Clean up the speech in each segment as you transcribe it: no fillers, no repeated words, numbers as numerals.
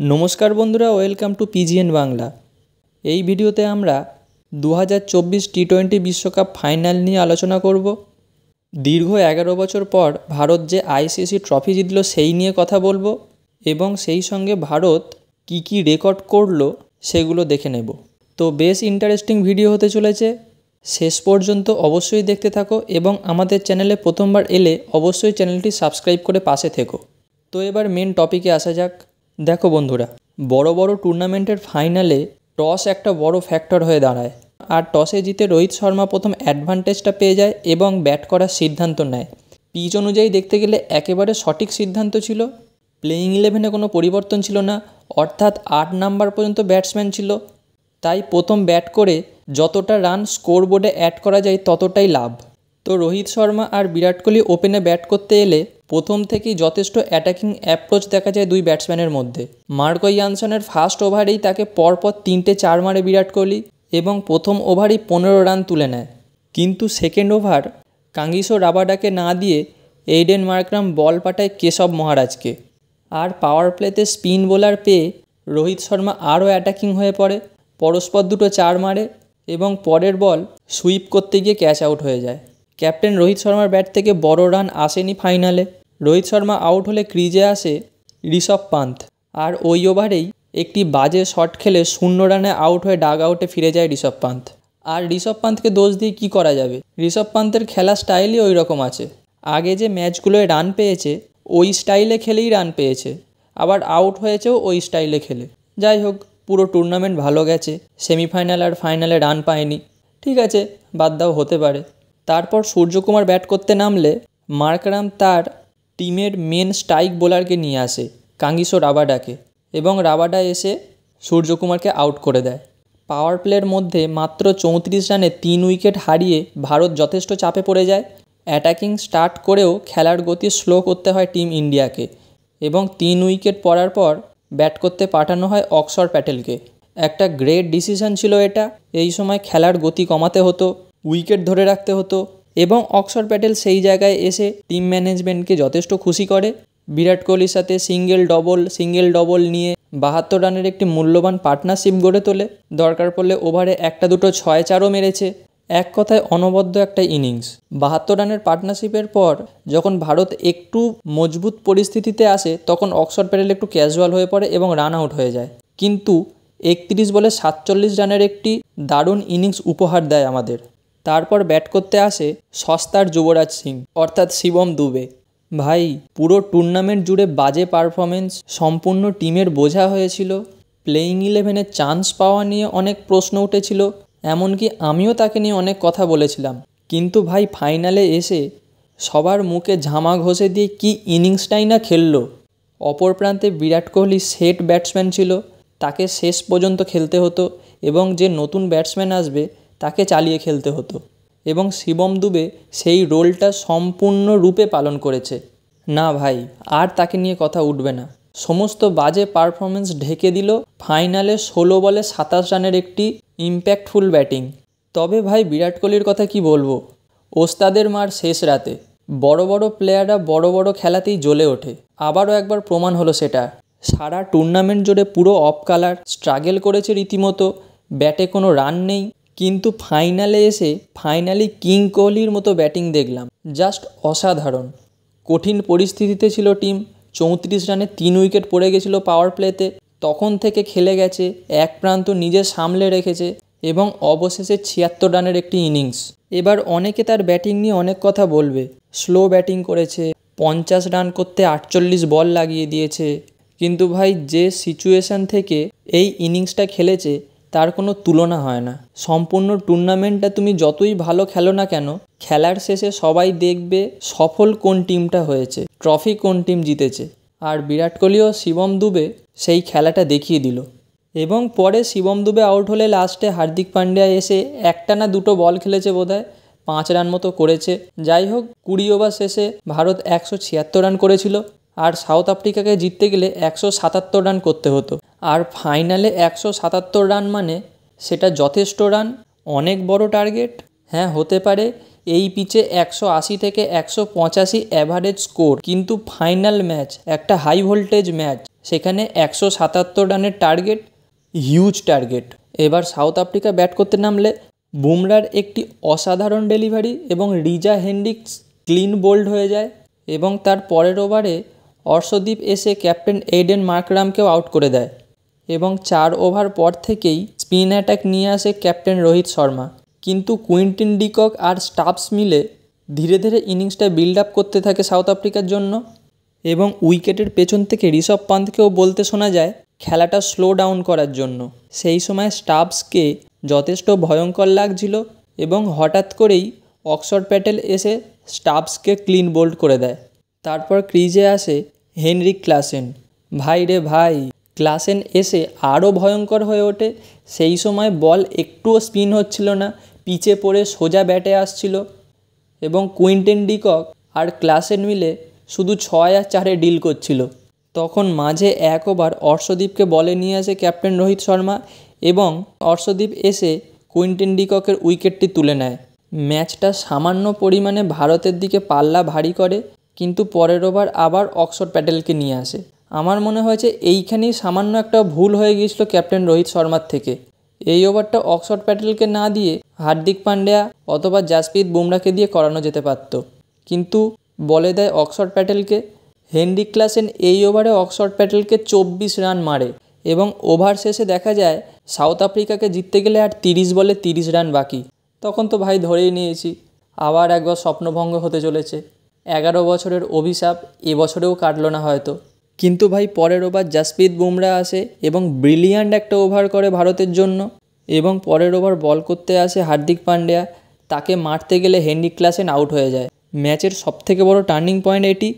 नमस्कार बंधुरा welcome to PGN Bangla. এই ভিডিওতে আমরা 2024 টি20 বিশ্বকাপ ফাইনাল নিয়ে আলোচনা করব। দীর্ঘ 11 বছর পর ভারত যে আইসিসি ট্রফি জিতল সেই নিয়ে কথা বলবো এবং সেই সঙ্গে ভারত কি রেকর্ড করলো সেগুলো দেখে নেব। তো বেশ ইন্টারেস্টিং ভিডিও হতে চলেছে, শেষ পর্যন্ত অবশ্যই দেখতে থাকো এবং আমাদের চ্যানেলে প্রথমবার এলে অবশ্যই চ্যানেলটি সাবস্ক্রাইব করে পাশে থেকো। তো এবার মেন টপিকে আসা যাক। দেখো বন্ধুরা, বড় বড় টুর্নামেন্টের ফাইনালে টস একটা বড় ফ্যাক্টর হয়ে দাঁড়ায়, আর টসে জিতে রোহিত শর্মা প্রথম অ্যাডভান্টেজটা পেয়ে যায় এবং ব্যাট করার সিদ্ধান্ত নেয়। পিচ অনুযায়ী দেখতে গেলে একেবারে সঠিক সিদ্ধান্ত ছিল। প্লেয়িং 11-এ কোনো পরিবর্তন ছিল না, অর্থাৎ 8 নাম্বার পর্যন্ত ব্যাটসম্যান ছিল। তাই প্রথম ব্যাট করে যতটা রান স্কোর বোর্ডে অ্যাড করা যায় ততটাই লাভ। তো রোহিত শর্মা আর বিরাট কোহলি ওপেনে ব্যাট করতে এলে প্রথম থেকেই যথেষ্ট অ্যাটাকিং অ্যাপ্রোচ দেখা যায় দুই ব্যাটসম্যানের মধ্যে। মার্কো ইয়ানসনের ফার্স্ট ওভারেই তাকে পরপর 3টে 4 মারে বিরাট কোহলি এবং প্রথম ওভারেই 15 রান তুলে নেয়। কিন্তু সেকেন্ড ওভার কাঙ্গিসো রাবাডাকে না দিয়ে এইডেন মার্করাম বল পাঠায় কেশব মহারাজকে। আর পাওয়ার প্লেতে স্পিন বোলার পেয়ে রোহিত শর্মা আরও অ্যাটাকিং হয়ে পড়ে, পরস্পর দুটো 4 মারে এবং পরের বল সুইপ করতে গিয়ে ক্যাচ আউট হয়ে যায়। ক্যাপ্টেন রোহিত শর্মার ব্যাট থেকে বড় রান আসেনি ফাইনালে। রোহিত শর্মা আউট হলে ক্রিজে আসে ঋষভ পান্থ, আর ওই ওভারেই একটি বাজে শট খেলে 0 রানে আউট হয়ে ডাগ আউটে ফিরে যায় ঋষভ পান্থ। আর ঋষভ পান্থকে দোষ দিয়ে কী করা যাবে, ঋষভ পান্থের খেলার স্টাইলই ওই রকম আছে। আগে যে ম্যাচগুলোয় রান পেয়েছে ওই স্টাইলে খেলেই রান পেয়েছে, আবার আউট হয়েছেও ওই স্টাইলে খেলে। যাই হোক, পুরো টুর্নামেন্ট ভালো গেছে, সেমিফাইনাল আর ফাইনালে রান পায়নি, ঠিক আছে, বাদ দাও, হতে পারে। তারপর সূর্যকুমার ব্যাট করতে নামলে মার্করাম তার টিমের মেন স্ট্রাইক বোলারকে নিয়ে আসে কাঙ্গিসো রাবাডাকে, এবং রাবাডা এসে সূর্যকুমারকে আউট করে দেয়। পাওয়ার প্লের মধ্যে মাত্র 34 রানে 3 উইকেট হারিয়ে ভারত যথেষ্ট চাপে পড়ে যায়। অ্যাটাকিং স্টার্ট করেও খেলার গতি স্লো করতে হয় টিম ইন্ডিয়াকে, এবং 3 উইকেট পড়ার পর ব্যাট করতে পাঠানো হয় অক্ষর প্যাটেলকে। একটা গ্রেট ডিসিশন ছিল এটা। এই সময় খেলার গতি কমাতে হতো, উইকেট ধরে রাখতে হতো, এবং অক্ষর প্যাটেল সেই জায়গায় এসে টিম ম্যানেজমেন্টকে যথেষ্ট খুশি করে। বিরাট কোহলির সাথে সিঙ্গেল ডবল নিয়ে 72 রানের একটি মূল্যবান পার্টনারশিপ গড়ে তোলে। দরকার পড়লে ওভারে 1-2 6-4ও মেরেছে। এক কথায় অনবদ্য একটা ইনিংস। 72 রানের পার্টনারশিপের পর যখন ভারত একটু মজবুত পরিস্থিতিতে আসে তখন অক্ষর প্যাটেল একটু ক্যাজুয়াল হয়ে পড়ে এবং রান আউট হয়ে যায়। কিন্তু 31 বলে 47 রানের একটি দারুণ ইনিংস উপহার দেয় আমাদের। তারপর ব্যাট করতে আসে সস্তার যুবরাজ সিং অর্থাৎ শিবম দুবে। ভাই, পুরো টুর্নামেন্ট জুড়ে বাজে পারফরমেন্স, সম্পূর্ণ টিমের বোঝা হয়েছিল। প্লেয়িং 11-এ চান্স পাওয়া নিয়ে অনেক প্রশ্ন উঠেছিল, এমনকি আমিও তাকে নিয়ে অনেক কথা বলেছিলাম। কিন্তু ভাই, ফাইনালে এসে সবার মুখে ঝামা ঘষে দিয়ে কি ইনিংসটাই না খেললো। অপর প্রান্তে বিরাট কোহলি সেট ব্যাটসম্যান ছিল, তাকে শেষ পর্যন্ত খেলতে হতো, এবং যে নতুন ব্যাটসম্যান আসবে তাকে চালিয়ে খেলতে হতো, এবং শিবম দুবে সেই রোলটা সম্পূর্ণরূপে পালন করেছে। না ভাই, আর তাকে নিয়ে কথা উঠবে না। সমস্ত বাজে পারফরমেন্স ঢেকে দিল ফাইনালে 16 বলে 27 রানের একটি ইম্প্যাক্টফুল ব্যাটিং। তবে ভাই, বিরাট কোহলির কথা কি বলবো, ওস্তাদের মার শেষ রাতে। বড় বড় প্লেয়াররা বড় বড় খেলাতেই জ্বলে ওঠে, আবারও একবার প্রমাণ হলো সেটা। সারা টুর্নামেন্ট জুড়ে পুরো অফ কালার স্ট্রাগল করেছে রীতিমতো, ব্যাটে কোনো রান নেই, কিন্তু ফাইনালে এসে ফাইনালি কিং কোহলির মতো ব্যাটিং দেখলাম। জাস্ট অসাধারণ। কঠিন পরিস্থিতিতে ছিল টিম, 34 রানে 3 উইকেট পড়ে গেছিলো পাওয়ার প্লেতে, তখন থেকে খেলে গেছে, এক প্রান্ত নিজে সামলে রেখেছে, এবং অবশেষে 76 রানের একটি ইনিংস। এবার অনেকে তার ব্যাটিং নিয়ে অনেক কথা বলবে, স্লো ব্যাটিং করেছে, 50 রান করতে 48 বল লাগিয়ে দিয়েছে, কিন্তু ভাই, যে সিচুয়েশান থেকে এই ইনিংসটা খেলেছে তার কোনো তুলনা হয় না। সম্পূর্ণ টুর্নামেন্টটা তুমি যতই ভালো খেলো না কেন, খেলার শেষে সবাই দেখবে সফল কোন টিমটা হয়েছে, ট্রফি কোন টিম জিতেছে। আর বিরাট কোহলি ও শিবম দুবে সেই খেলাটা দেখিয়ে দিল। এবং পরে শিবম দুবে আউট হলে লাস্টে হার্দিক পান্ডিয়া এসে একটা না দুটো বল খেলেছে বোধহয়, 5 রান মতো করেছে। যাই হোক, 20 ওভার শেষে ভারত 176 রান করেছিল, আর সাউথ আফ্রিকাকে জিততে গেলে 177 রান করতে হতো। আর ফাইনালে 177 রান মানে সেটা যথেষ্ট রান, অনেক বড় টার্গেট। হ্যাঁ, হতে পারে এই পিচে 180 থেকে 185 অ্যাভারেজ স্কোর, কিন্তু ফাইনাল ম্যাচ, একটা হাই ভোল্টেজ ম্যাচ, সেখানে 177 রানের টার্গেট, হিউজ টার্গেট। এবার সাউথ আফ্রিকা ব্যাট করতে নামলে বুমরার একটি অসাধারণ ডেলিভারি এবং রিজা হেনরিক্স ক্লিন বোল্ড হয়ে যায় এবং তার পরের ওভারে অর্শদীপ এসে ক্যাপ্টেন এইডেন মার্করামকেও আউট করে দেয় এবং 4 ওভার পর থেকেই স্পিন অ্যাটাক নিয়ে আসে ক্যাপ্টেন রোহিত শর্মা। কিন্তু কুইন্টন ডিকক আর স্টাবস মিলে ধীরে ধীরে ইনিংসটা বিল্ড আপ করতে থাকে সাউথ আফ্রিকার জন্য এবং উইকেটের পেছন থেকে ঋষভ পান্তকেও বলতে শোনা যায় খেলাটা স্লো ডাউন করার জন্য। সেই সময় স্টাবসকে যথেষ্ট ভয়ঙ্কর লাগছিল এবং হঠাৎ করেই অক্সফোর্ড প্যাটেল এসে স্টাবসকে ক্লিন বোল্ড করে দেয়। তারপর ক্রিজে আসে হেনরিক ক্লাসেন। ভাই রে ভাই, ক্লাসেন এসে আরও ভয়ঙ্কর হয়ে ওঠে। সেই সময় বল একটুও স্পিন হচ্ছিল না, পিচে পড়ে সোজা ব্যাটে আসছিল এবং কুইন্টন ডিকক আর ক্লাসেন মিলে শুধু 6 আর 4-এ ডিল করছিল। তখন মাঝে 1 ওভার অর্শদীপকে বলে নিয়ে আসে ক্যাপ্টেন রোহিত শর্মা এবং অর্শদীপ এসে কুইন্টন ডিককের উইকেটটি তুলে নেয়। ম্যাচটা সামান্য পরিমাণে ভারতের দিকে পাল্লা ভারী করে, কিন্তু পরের ওভার আবার অক্সফোর্ড প্যাটেলকে নিয়ে আসে। আমার মনে হয়েছে এইখানেই সামান্য একটা ভুল হয়ে গিয়েছিল ক্যাপ্টেন রোহিত শর্মার থেকে। এই ওভারটা অক্সফোর্ড প্যাটেলকে না দিয়ে হার্দিক পান্ডিয়া অথবা জাসপ্রীত বুমরাকে দিয়ে করানো যেতে পারত, কিন্তু বলে দেয় অক্সফোর্ড প্যাটেলকে। হেনরিক ক্লাসেন এই ওভারে অক্সফোর্ড প্যাটেলকে 24 রান মারে এবং ওভার শেষে দেখা যায় সাউথ আফ্রিকাকে জিততে গেলে আর 30 বলে 30 রান বাকি। তখন তো ভাই ধরেই নিয়েছি আবার একবার স্বপ্নভঙ্গ হতে চলেছে। 11 বছরের অভিশাপ এবছরেও কাটলো না হয়তো। কিন্তু ভাই পরের ওভার জাসপ্রীত বুমরা আসে এবং ব্রিলিয়ান্ট একটা ওভার করে ভারতের জন্য এবং পরের ওভার বল করতে আসে হার্দিক পান্ডিয়া। তাকে মারতে গেলে হেনরিক ক্লাসেন আউট হয়ে যায়। ম্যাচের সবথেকে বড় টার্নিং পয়েন্ট এটি।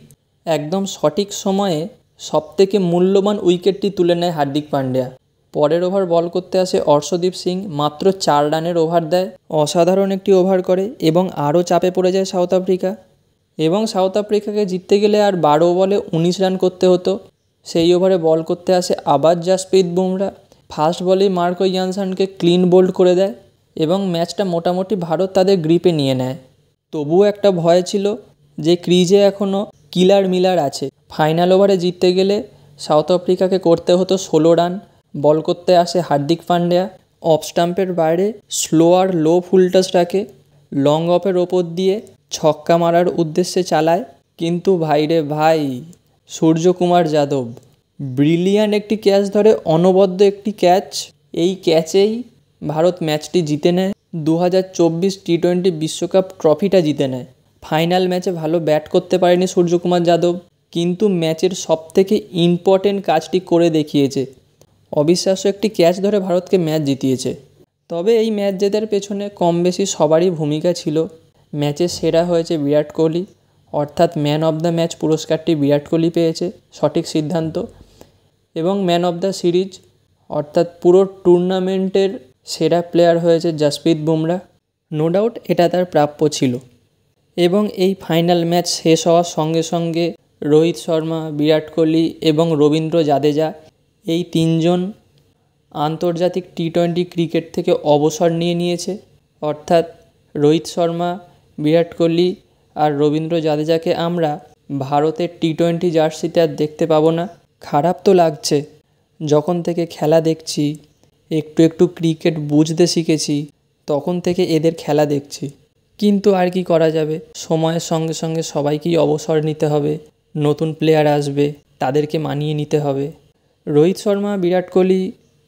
একদম সঠিক সময়ে সবথেকে মূল্যবান উইকেটটি তুলে নেয় হার্দিক পান্ডিয়া। পরের ওভার বল করতে আসে অর্শদীপ সিং, মাত্র 4 রানের ওভার দেয়। অসাধারণ একটি ওভার করে এবং আরও চাপে পড়ে যায় সাউথ আফ্রিকা এবং সাউথ আফ্রিকাকে জিততে গেলে আর 12 বলে 19 রান করতে হতো। সেই ওভারে বল করতে আসে আবার জাসপ্রীত বুমরা। ফার্স্ট বলেই মার্কো ইয়ানসানকে ক্লিন বোল্ড করে দেয় এবং ম্যাচটা মোটামুটি ভারত তাদের গ্রিপে নিয়ে নেয়। তবুও একটা ভয় ছিল যে ক্রিজে এখনও কিলার মিলার আছে। ফাইনাল ওভারে জিততে গেলে সাউথ আফ্রিকাকে করতে হতো 16 রান। বল করতে আসে হার্দিক পান্ডিয়া, অফ স্টাম্পের বাইরে স্লো আর লো ফুলটাস রাখে, লং অফের ওপর দিয়ে ছক্কা মারার উদ্দেশ্যে চালায়। কিন্তু ভাইরে ভাই, সূর্যকুমার যাদব ব্রিলিয়ান্ট একটি ক্যাচ ধরে, অনবদ্য একটি ক্যাচ। এই ক্যাচেই ভারত ম্যাচটি জিতে নেয়, 2024 টি-20 বিশ্বকাপ ট্রফিটা জিতে নেয়। ফাইনাল ম্যাচে ভালো ব্যাট করতে পারেনি সূর্যকুমার যাদব, কিন্তু ম্যাচের সবথেকে ইম্পর্টেন্ট কাজটি করে দেখিয়েছে। অবিশ্বাস্য একটি ক্যাচ ধরে ভারতকে ম্যাচ জিতিয়েছে। তবে এই ম্যাচ জেতার পেছনে কম বেশি সবারই ভূমিকা ছিল। ম্যাচের সেরা হয়েছে বিরাট কোহলি, অর্থাৎ ম্যান অফ দ্য ম্যাচ পুরস্কারটি বিরাট কোহলি পেয়েছে, সঠিক সিদ্ধান্ত। এবং ম্যান অফ দ্য সিরিজ অর্থাৎ পুরো টুর্নামেন্টের সেরা প্লেয়ার হয়েছে জাসপ্রীত বুমরা। নো ডাউট এটা তার প্রাপ্য ছিল। এবং এই ফাইনাল ম্যাচ শেষ হওয়ার সঙ্গে সঙ্গে রোহিত শর্মা, বিরাট কোহলি এবং রবীন্দ্র জাদেজা এই 3 জন আন্তর্জাতিক টি-20 ক্রিকেট থেকে অবসর নিয়েছে। অর্থাৎ রোহিত শর্মা, বিরাট কোহলি আর রবীন্দ্র জাদেজাকে আমরা ভারতের টি-20 জার্সিতে আর দেখতে পাবো না। খারাপ তো লাগছে, যখন থেকে খেলা দেখছি, একটু একটু ক্রিকেট বুঝতে শিখেছি, তখন থেকে এদের খেলা দেখছি। কিন্তু আর কি করা যাবে, সময়ের সঙ্গে সঙ্গে সবাইকেই অবসর নিতে হবে, নতুন প্লেয়ার আসবে, তাদেরকে মানিয়ে নিতে হবে। রোহিত শর্মা, বিরাট কোহলি,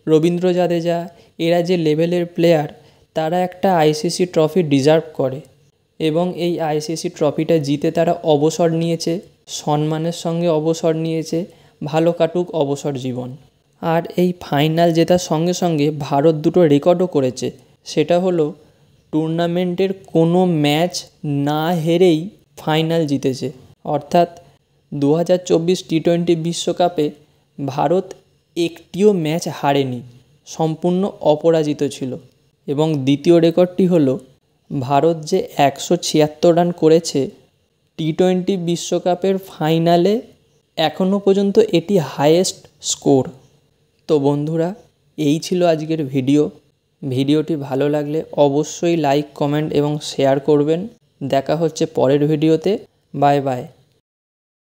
রবীন্দ্র জাদেজা এরা যে লেভেলের প্লেয়ার, তারা একটা আইসিসি ট্রফি ডিজার্ভ করে এবং এই আইসিসি ট্রফিটা জিতে তারা অবসর নিয়েছে, সম্মানের সঙ্গে অবসর নিয়েছে, ভালো কাটুক অবসর জীবন। আর এই ফাইনাল জেতার সঙ্গে সঙ্গে ভারত দুটো রেকর্ডও করেছে। সেটা হলো টুর্নামেন্টের কোনো ম্যাচ না হেরেই ফাইনাল জিতেছে। অর্থাৎ 2024 টি-20 বিশ্বকাপে ভারত একটিও ম্যাচ হারেনি, সম্পূর্ণ অপরাজিত ছিল। এবং দ্বিতীয় রেকর্ডটি হলো ভারত যে 176 রান করেছে টি-20 বিশ্বকাপের ফাইনালে, এখনও পর্যন্ত এটি হাইয়েস্ট স্কোর। তো বন্ধুরা, এই ছিল আজকের ভিডিওটি ভালো লাগলে অবশ্যই লাইক, কমেন্ট এবং শেয়ার করবেন। দেখা হচ্ছে পরের ভিডিওতে। Bye bye.